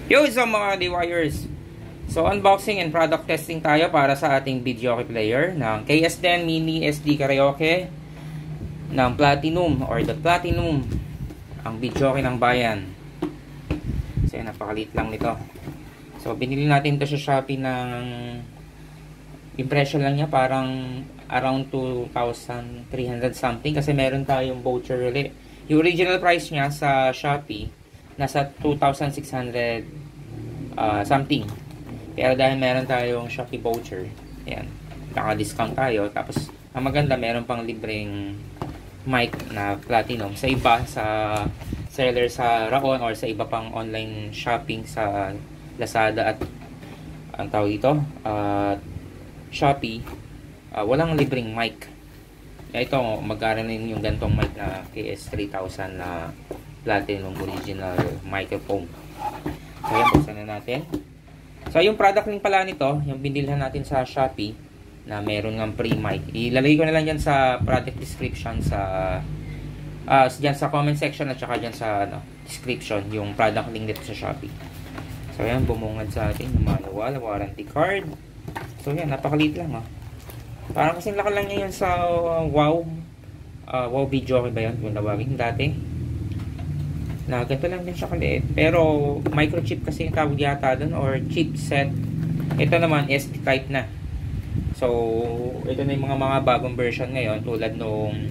Yo, sa mga DIYers. So, unboxing and product testing tayo para sa ating video player ng KS10 Mini SD Karaoke ng Platinum or The Platinum, ang video ng bayan. So, napakalit lang nito. So, binili natin ito sa Shopee ng impression lang niya, parang around 2,300 something kasi meron tayong voucher ulit. Yung original price niya sa Shopee nasa 2,600 something. Pero dahil meron tayong Shopee voucher, ayan, naka-discount tayo. Tapos, ang maganda, meron pang libreng mic na Platinum. Sa iba, sa seller sa Raon or sa iba pang online shopping sa Lazada at ang tawag ito, Shopee, walang libreng mic. Ito, magkaranin yung gantong mic na KS3000 na Platinum original microphone. So, yan, buksan na natin. So, yung product link pala nito, yung binilhan natin sa Shopee, na meron ng free mic. Ilalagay ko na lang dyan sa product description, dyan sa comment section at saka dyan sa description, yung product link dito sa Shopee. So, yan, bumungad sa atin yung manual, warranty card. So, yan, napakaliit lang, oh. Parang kasing laki lang niya yan sa Wow Video, ba yan? Kung tawagin dati. Na ganito lang din siya kaliit. Pero microchip kasi yung tawag yata doon or chipset. Ito naman SD type na. So ito na yung mga bagong version ngayon tulad nung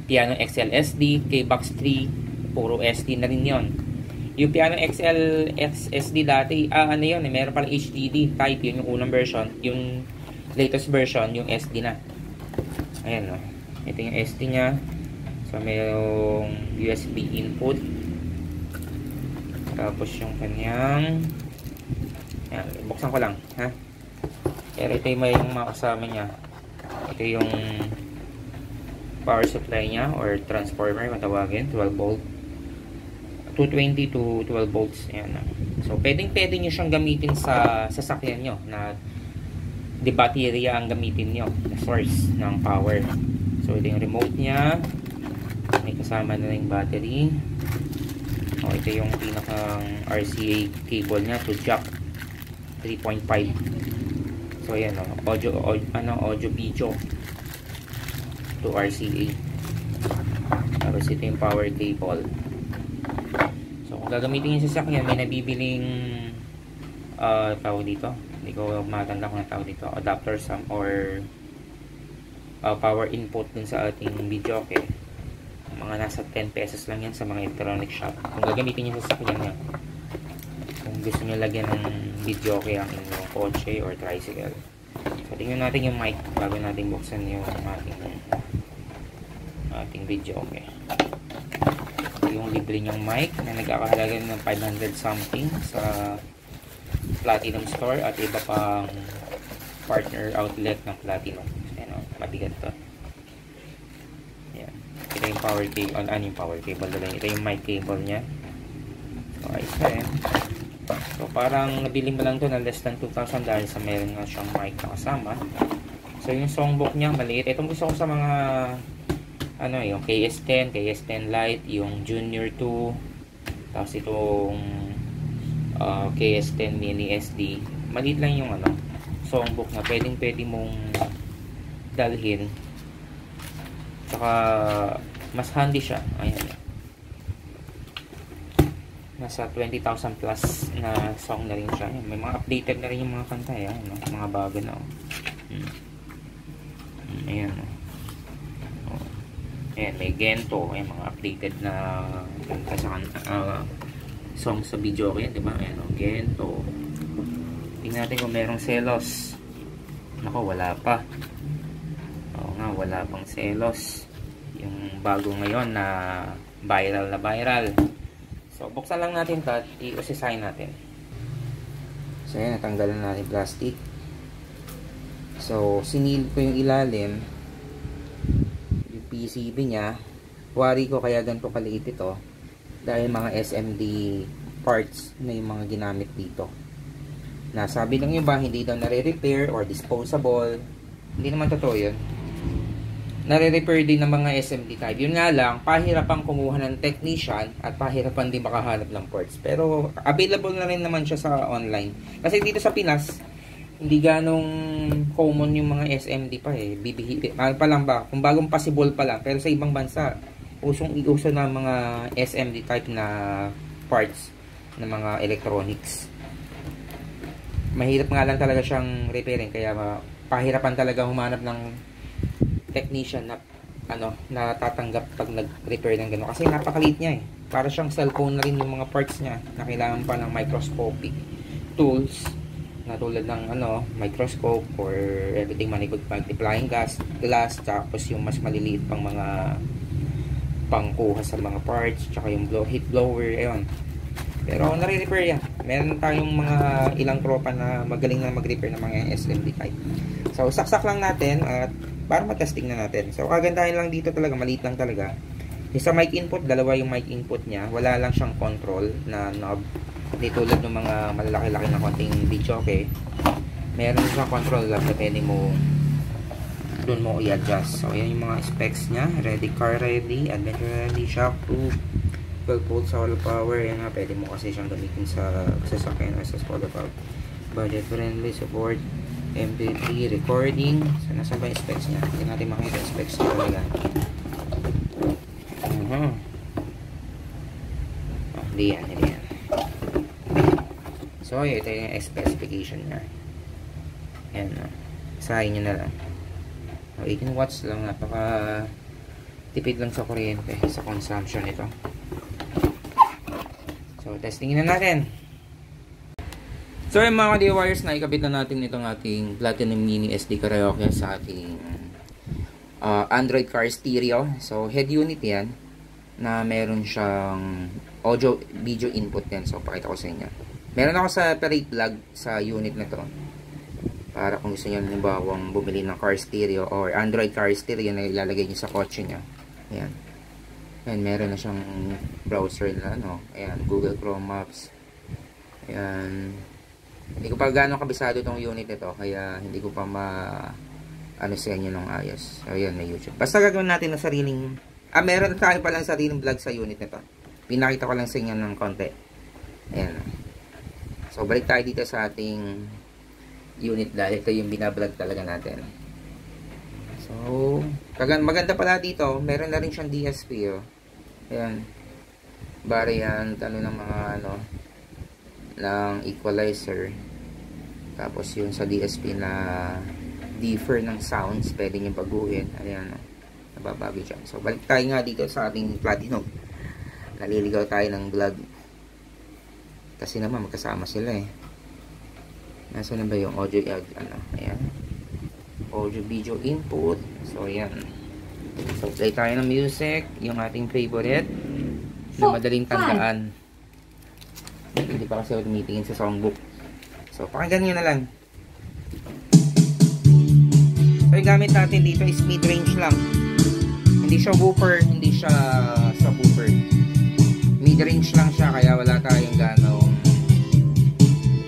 Piano XL SD, K-Box 3, puro SD na rin yon. Yung Piano XL SD dati, ano yun, meron palang HDD type, yun yung unang version. Yung latest version, yung SD na. Ayan, no. Ito yung SD nya. So, mayroong USB input. Tapos yung kanyang... Yan, buksan ko lang, ha? Pero ito yung may mga kasama niya. Ito yung power supply niya or transformer, matawagin, 12 volt. 220 to 12 volts. Yan. So, pwede nyo siyang gamitin sa sasakyan nyo na di baterya ang gamitin nyo na source ng power. So, ito yung remote niya. May kasama na yung battery. O, ito yung pinakang RCA cable niya to jack 3.5. So, ayan, audio video to RCA. Tapos ito yung power cable. So, kung gagamitin yung sasakyan, may nabibiling tawag dito. Hindi ko matanda kung tawag dito. Adapter or power input dun sa ating video, okay. Mga nasa 10 pesos lang yan sa mga electronic shop. Kung gagamitin nyo sa sasakyan nyo, kung gusto nyo lagyan ng video okay ang inyong kotse or tricycle. So, tingnan natin yung mic bago natin buksan yung ating video okay. So, yung libre nyong mic na nagkakahalaga ng 500 something sa Platinum Store at iba pang partner outlet ng Platinum. Ayan, mabigat to. Ito yung power cable, yung power cable dala. Ito yung mic cable nya. So, ayos na yan. So, parang nabili mo lang ito na less than 2,000 dahil sa meron nga siyang mic na kasama. So, yung songbook nya, maliit. Itong gusto ko sa mga yung KS10, KS10 Lite, yung Junior 2, tapos itong KS10 Mini SD. Maliit lang yung songbook na pwede mong dalhin. Saka mas handy siya. Ayan. Nasa 20,000 plus na song na rin siya. Ayan. May mga updated na rin yung mga kanta. Ayan, mga bago na. Ayan. Ayan, may Gento. Ayan, mga updated na kanta sa song sa video. Ayan, diba? Ayan, Gento. Tingnan natin kung merong Selos. Nako, wala pa. Oo nga, wala pang Selos. Yung bago ngayon na viral. So, buksan lang natin ito at i-usisahin natin. So, yan, natanggalan natin plastic. So, sinil ko yung ilalim. Yung PCB nya. Wari ko kaya ganito kaliit ito. Dahil mga SMD parts na yung mga ginamit dito. Nasabi lang yung ba, hindi daw nare-repair or disposable. Hindi naman totoo yun. nare-repair din ng mga SMD type. Yun nga lang, pahirapan kumuha ng technician at pahirapan din makahanap ng parts. Pero available na rin naman siya sa online. Kasi dito sa Pinas, hindi ganong common yung mga SMD pa eh. Mahal pa lang ba? Kung bagong possible pa lang. Pero sa ibang bansa, usong-iuso na mga SMD type na parts ng mga electronics. Mahirap nga lang talaga siyang repairing. Kaya pahirapan talaga humanap ng technician na na tatanggap pag nag-repair ng gano'n. Kasi napakaliit niya eh. Para siyang cellphone na rin yung mga parts niya. Na kailangan pa ng microscopic tools na tulad ng microscope or everything magnifying glass, tapos yung mas maliliit pang mga pangkuha sa mga parts, tsaka yung heat blower, ayun. Pero nare-repair yan. Meron tayong mga ilang tropa na magaling na mag-repair ng mga SMD type. So saksak lang natin at para matesting na natin. So kagandahin lang dito talaga, maliit lang talaga. Yung sa mic input, dalawa yung mic input niya. Wala lang siyang control na knob. Hindi tulad ng mga malalaki-laki na konting video, okay? Meron siyang control lang na pwede mo doon mo i-adjust. So yan yung mga specs niya. Ready car ready, adventure ready, shockproof, 12 volts solar power. Yan nga, pwede mo kasi siyang gamitin sa sasakyan o sa solar power. Budget friendly, support MP3 recording. So nasa ba yung specs niya? Hindi natin makita yung specs niya talaga. Hindi yan. So ito yung specification niya. Ayan, sahin nyo na lang. 18 watts lang, napaka tipid lang sa kuryente, sa consumption ito. So testingin na natin. So yung mga ka-DIYers, naikabit na natin itong ating Platinum Mini SD Karaoke sa ating Android car stereo. So head unit yan na meron siyang audio video input yan. So pakita ko sa inyo. Meron ako sa separate plug sa unit na to para kung gusto nyo halimbawa bumili ng car stereo or Android car stereo na ilalagay nyo sa kotse nyo. Ayan. Ayan, meron na siyang browser na ayan, Google Chrome Maps. Ayan. Hindi ko pa gano'ng kabisado itong unit nito, kaya hindi ko pa sa inyo ng ayos. So, ayan, may YouTube. Basta gagawin natin ng sariling, meron tayo palang sariling vlog sa unit nito. Pinakita ko lang sa inyo ng konti. Ayan. So, balik tayo dito sa ating unit dahil ito yung binablog talaga natin. So, maganda pala dito, meron na rin siyang DSP, oh. Ayan. Variant, ng mga, ng equalizer. Tapos yung sa DSP na differ ng sounds, pwede nyo baguhin. Ayan, nababago dyan. So balik tayo nga dito sa ating Platinum. Naliligaw tayo ng vlog kasi naman magkasama sila eh. Nasaan na ba yung audio ayan, audio video input. So ayan, so play tayo ng music, yung ating favorite na madaling tandaan. Hindi pa kasi ako tumitingin sa songbook. So, pakinggan nyo na lang. So, yung gamit natin dito is mid-range lang. Hindi siya woofer, hindi siya subwoofer. Mid-range lang siya, kaya wala tayong ganong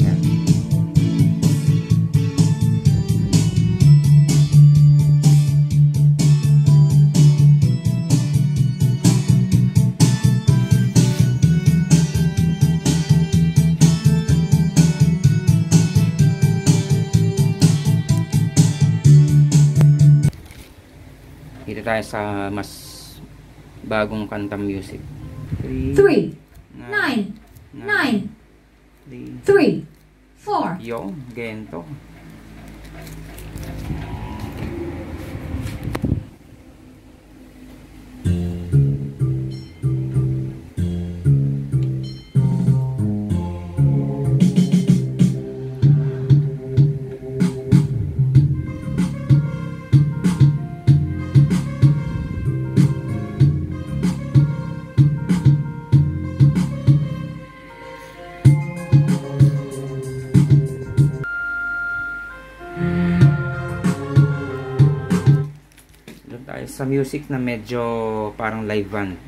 yan. Dito tayo sa mas bagong kanta music. 3, 9, 3, 4. Yung gento. Sa music na medyo parang live band.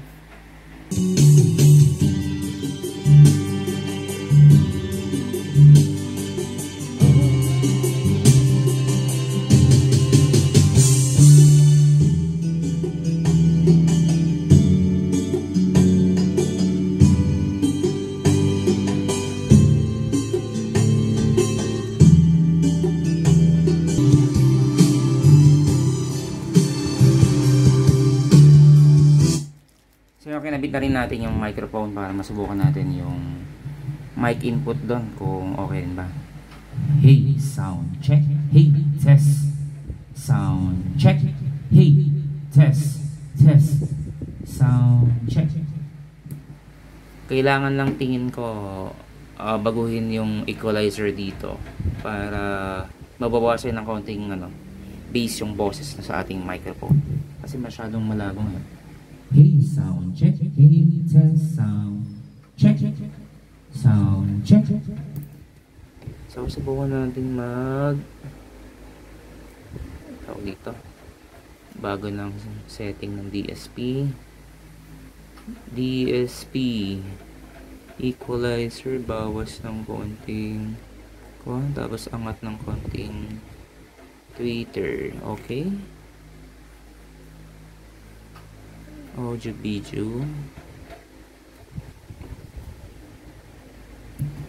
kinabit na rin natin yung microphone para masubukan natin yung mic input doon kung okay rin ba. Hey, sound check. Hey, test. Sound check. Hey, test. Test. Sound check. Kailangan lang tingin ko baguhin yung equalizer dito para mabawasan ng konting bass yung boses na sa ating microphone. Kasi masyadong malabo ngayon. Hey, sound check. Hey, test. Sound check. Sound check. So, subukan natin dito. Bago ng setting ng DSP. Equalizer, bawas ng konting tapos angat ng konting tweeter. Okay. Audio video.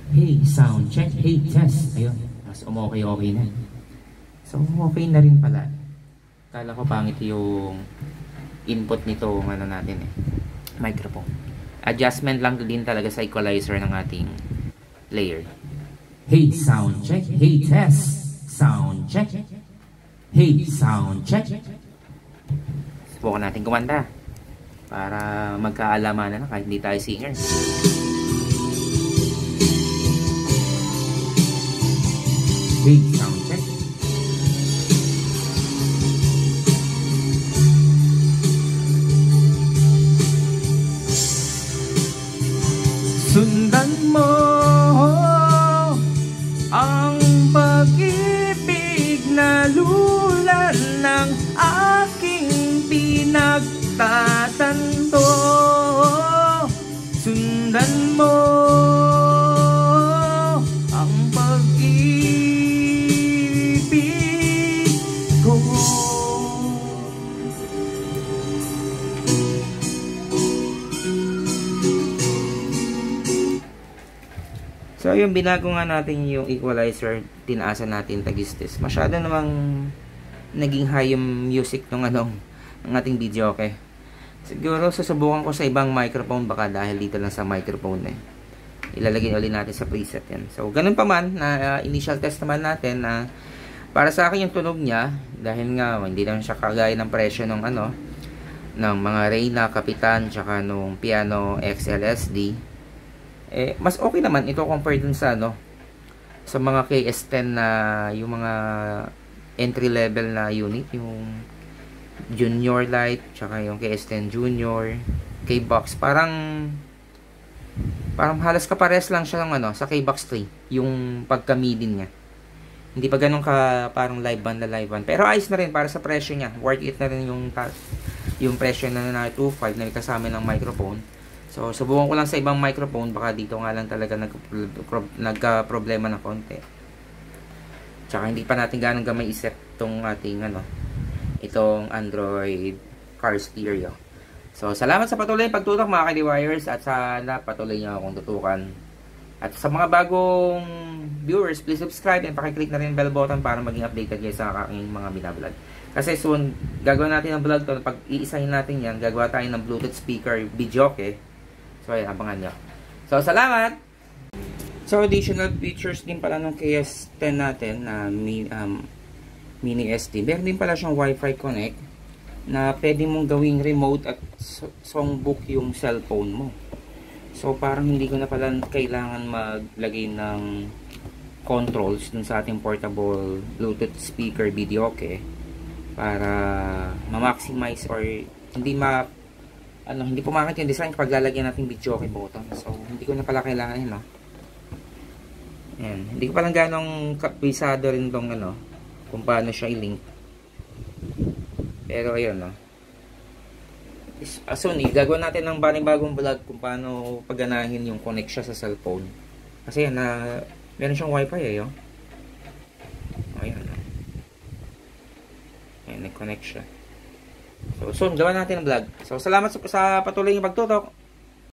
Hey, sound check. Hey, test. Ayun, mas okay na. So, okay na rin pala. Kala ko pangit yung input nito natin microphone. Adjustment lang din talaga sa equalizer ng ating player. Hey, sound check. Hey, test. Sound check. Hey, sound check. Subukan natin kumanta para magkaalamanan na kahit hindi tayo singer. Hey, sound check. Sundan mo ang pag-ibig na lulan ng aking pinagtatanto. Sundan mo ang pag-ibig ko. So yung binago nga natin yung equalizer, tinaasan natin tagistis. Masyado namang naging high yung music ng ating video, okay? Siguro susubukan ko sa ibang microphone, baka dahil dito lang sa microphone ilalagay ulit natin sa preset yan. So ganun pa man na initial test naman natin na para sa akin yung tunog niya, dahil nga hindi naman siya kagaya ng presyo ng ng mga Reyna, Kapitan, tsaka nung Piano XLSD. Mas okay naman ito compared dun sa sa mga KS10 na yung mga entry level na unit, yung Junior Lite tsaka yung KS10 Junior, K-Box, parang halos kapares lang siya ng sa K-Box 3 yung pagka-midin niya. Hindi pa ganun ka parang live band. Pero ayos na rin para sa presyo niya. Worth it na rin yung presyo na 2.5 na kasama ng microphone. So, subukan ko lang sa ibang microphone. Baka dito nga lang talaga nagka-problema na konti. Tsaka hindi pa natin ganun gamay isip itong ating itong Android car stereo. So, salamat sa patuloy pagtutok mga ka-DIYers. At sana patuloy nyo akong tutukan. At sa mga bagong viewers, please subscribe and pakiclick na rin bell button para maging updated kayo sa aking mga binablog. Kasi soon, gagawin natin ang vlog to. Pag iisahin natin yan, gagawa tayo ng Bluetooth speaker video, okay? So, ayan, abangan nyo. So, salamat! So, additional features din pala ng KS10 natin na mini SD. Meron din pala siyang Wi-Fi connect na pwede mong gawing remote at songbook yung cellphone mo. So, parang hindi ko na pala kailangan maglagay ng controls dun sa ating portable Bluetooth speaker video, okay? Para ma-maximize or hindi pumakit yung design kapag lalagyan natin video okay button. So, hindi ko na pala kailangan yun, Ayan. Hindi ko palang ganong kapisado rin tong kung paano siya i-link. Pero, ayun, soon, gagawin natin ng bagong vlog kung paano pagganahin yung connect siya sa cellphone. Kasi, meron siyang wifi, Ayan, nag-connect siya. So, soon, gawa natin ang vlog. So, salamat sa patuloy yung pagtutok.